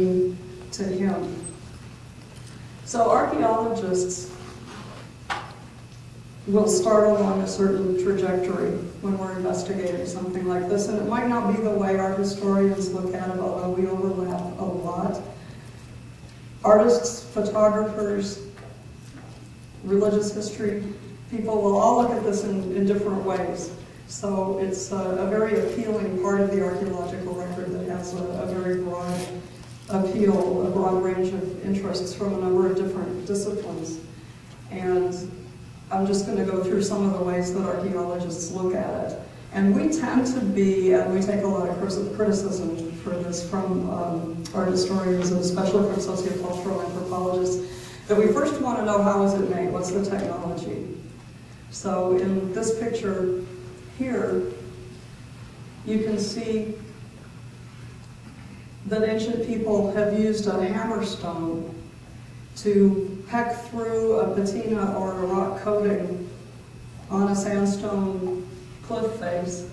to him. So archaeologists will start along a certain trajectory when we're investigating something like this, and it might not be the way our historians look at it, although we overlap a lot. Artists, photographers, religious history people will all look at this in different ways. So it's a very appealing part of the archaeological record that has a very broad appeal, a broad range of interests from a number of different disciplines. And I'm just going to go through some of the ways that archaeologists look at it. And we tend to be, and we take a lot of criticism for this from art historians, and especially from sociocultural anthropologists, that we first want to know how is it made, what's the technology. So in this picture here, you can see that ancient people have used a hammerstone to peck through a patina or a rock coating on a sandstone cliff face,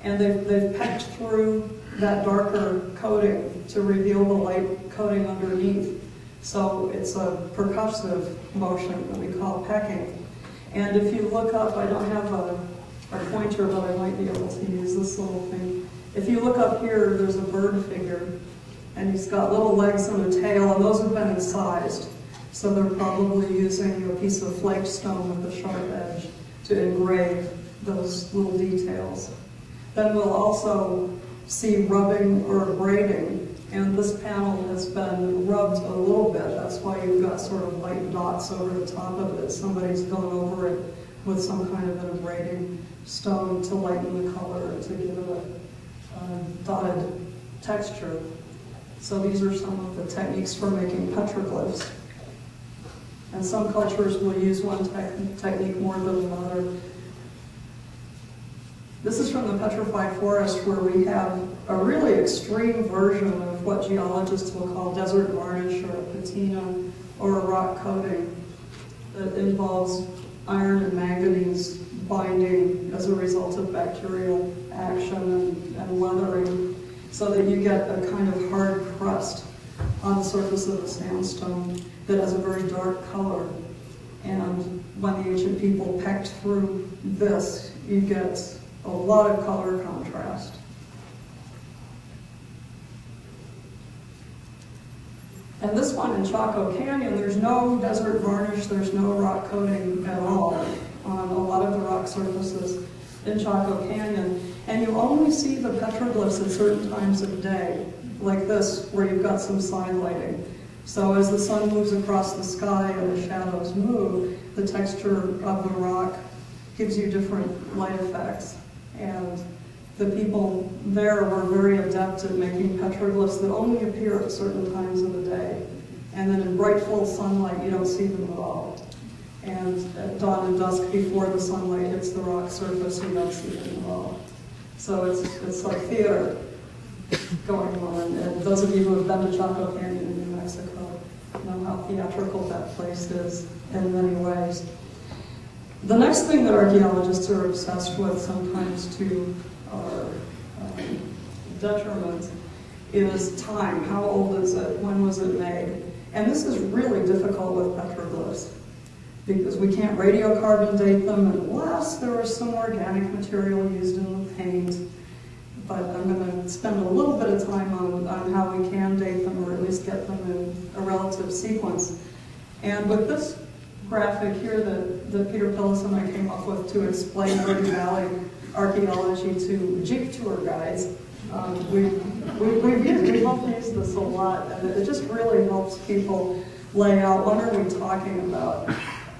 and they've pecked through that darker coating to reveal the light coating underneath. So it's a percussive motion that we call pecking. And if you look up, I don't have a pointer, but I might be able to use this little thing. If you look up here, there's a bird figure, and he's got little legs and a tail, and those have been incised. So they're probably using a piece of flake stone with a sharp edge to engrave those little details. Then we'll also see rubbing or braiding, and this panel has been rubbed a little bit. That's why you've got sort of light dots over the top of it. Somebody's gone over it with some kind of an abrading stone to lighten the color, to give it a dotted texture. So these are some of the techniques for making petroglyphs. And some cultures will use one technique more than another. This is from the petrified forest, where we have a really extreme version of what geologists will call desert varnish, or a patina, or a rock coating that involves iron and manganese binding as a result of bacterial action and weathering, so that you get a kind of hard crust on the surface of the sandstone that has a very dark color. And when the ancient people pecked through this, you get a lot of color contrast. And this one in Chaco Canyon, there's no desert varnish, there's no rock coating at all on a lot of the rock surfaces in Chaco Canyon. And you only see the petroglyphs at certain times of day, like this, where you've got some side lighting. So as the sun moves across the sky and the shadows move, the texture of the rock gives you different light effects. And the people there were very adept at making petroglyphs that only appear at certain times of the day. And then in bright full sunlight, you don't see them at all. And at dawn and dusk, before the sunlight hits the rock surface, you don't see them at all. So it's like theater going on. And those of you who have been to Chaco Canyon in New Mexico know how theatrical that place is in many ways. The next thing that archaeologists are obsessed with, sometimes to our detriment, is time. How old is it? When was it made? And this is really difficult with petroglyphs, because we can't radiocarbon date them unless there was some organic material used in the paint. But I'm going to spend a little bit of time on how we can date them, or at least get them in a relative sequence. And with this graphic here that Peter Pillis and I came up with to explain Verde Valley archaeology to Jeep tour guides, we both use this a lot, and it just really helps people lay out what are we talking about.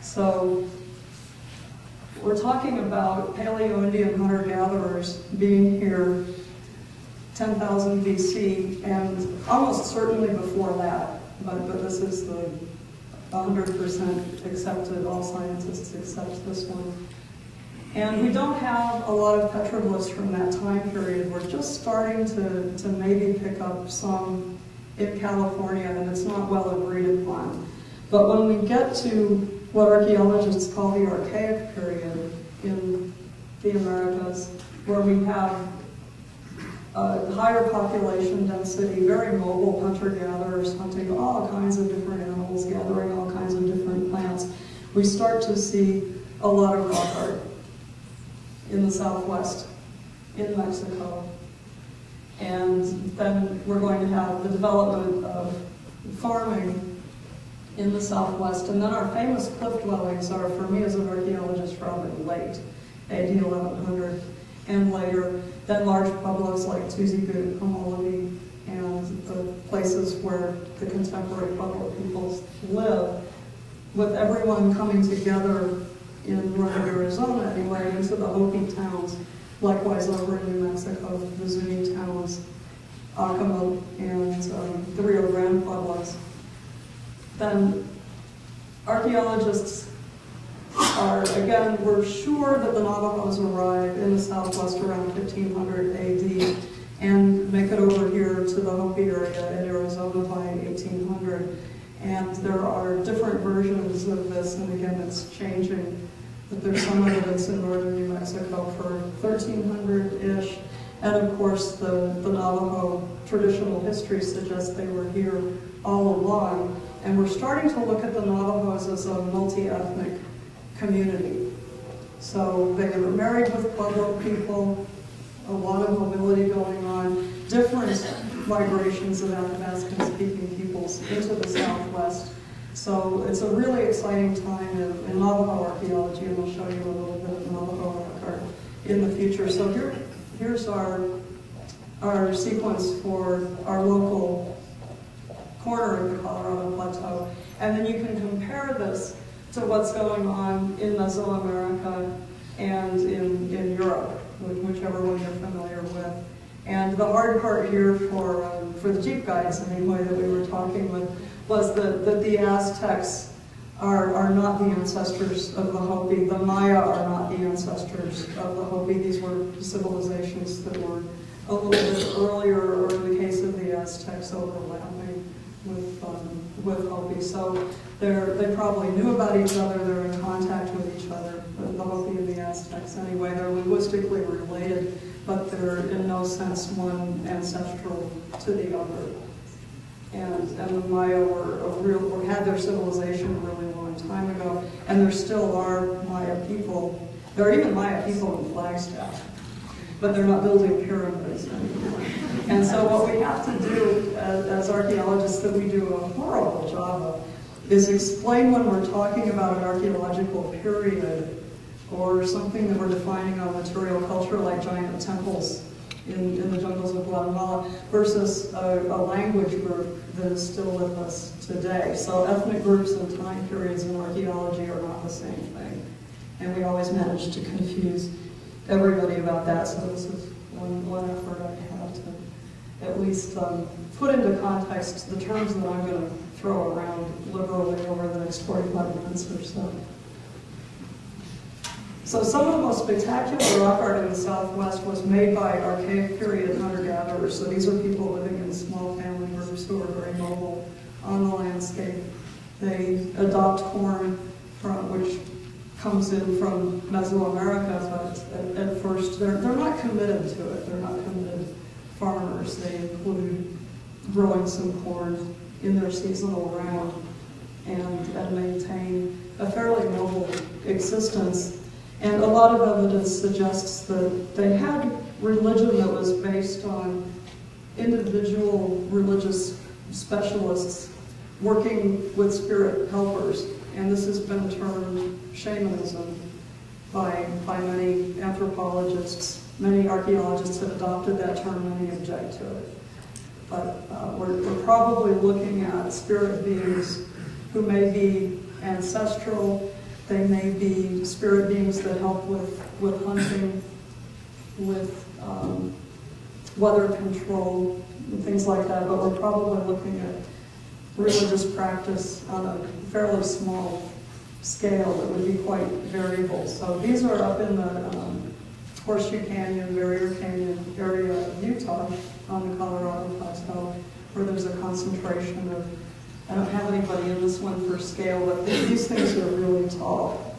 So we're talking about Paleo-Indian hunter-gatherers being here 10,000 BC, and almost certainly before that, but this is the 100% accepted, all scientists accept this one. And we don't have a lot of petroglyphs from that time period. We're just starting to maybe pick up some in California, and it's not well agreed upon. But when we get to what archaeologists call the Archaic period in the Americas, where we have a higher population density, very mobile hunter-gatherers, outdoors, hunting all kinds of different animals, gathering all kinds of different plants, we start to see a lot of rock art in the Southwest, in Mexico. And then we're going to have the development of farming in the Southwest. And then our famous cliff dwellings are, for me as an archaeologist, rather late, AD 1100 and later. Then large pueblos like Tuzigut, Homology, and the places where the contemporary Pueblo peoples live, with everyone coming together in northern Arizona anyway, into the Hopi towns. Likewise over in New Mexico, the Zuni towns, Acoma, and the Rio Grande Pueblos. Then archaeologists are, again, we're sure that the Navajos arrive in the Southwest around 1500 AD and make it over here to the Hopi area in Arizona by 1800. And there are different versions of this, and again, it's changing. But there's some evidence in northern New Mexico for 1300-ish. And of course, the Navajo traditional history suggests they were here all along. And we're starting to look at the Navajos as a multi-ethnic community. So they were married with Pueblo people, a lot of mobility going on, different migrations of Athabascan-speaking peoples into the Southwest. So it's a really exciting time in Navajo archaeology, and we'll show you a little bit of Navajo rock art in the future. So here's our sequence for our local corner of the Colorado Plateau. And then you can compare this to what's going on in Mesoamerica and in Europe, whichever one you're familiar with. And the hard part here for the Jeep guides, anyway, that we were talking with, was that the Aztecs are not the ancestors of the Hopi. The Maya are not the ancestors of the Hopi. These were civilizations that were a little bit earlier, or in the case of the Aztecs, overlapping with Hopi. So they probably knew about each other, they're in contact with each other, the Hopi and the Aztecs anyway. They're linguistically related, but they're in no sense one ancestral to the other. And the Maya had their civilization a really long time ago, and there still are Maya people. There are even Maya people in Flagstaff, but they're not building pyramids anymore. And so what we have to do as archaeologists, that we do a horrible job of, is explain when we're talking about an archaeological period or something that we're defining on material culture, like giant temples in the jungles of Guatemala, versus a language group that is still with us today. So ethnic groups and time periods in archaeology are not the same thing. And we always manage to confuse everybody about that. So this is one effort I have to at least put into context the terms that I'm going to throw around liberally over the next 45 minutes or so. So some of the most spectacular rock art in the Southwest was made by Archaic period hunter-gatherers. So these are people living in small family groups who are very mobile on the landscape. They adopt corn, which comes in from Mesoamerica, but at first they're not committed to it. They're not committed farmers. They include growing some corn in their seasonal round and maintain a fairly mobile existence. And a lot of evidence suggests that they had religion that was based on individual religious specialists working with spirit helpers. And this has been termed shamanism by many anthropologists. Many archaeologists have adopted that term, many object to it. But we're probably looking at spirit beings who may be ancestral. They may be spirit beings that help with hunting, with weather control, and things like that, but we're probably looking at religious practice on a fairly small scale that would be quite variable. So these are up in the Horseshoe Canyon, Barrier Canyon area of Utah on the Colorado Plateau, where there's a concentration of, I don't have anybody in this one for scale, but these things are really tall.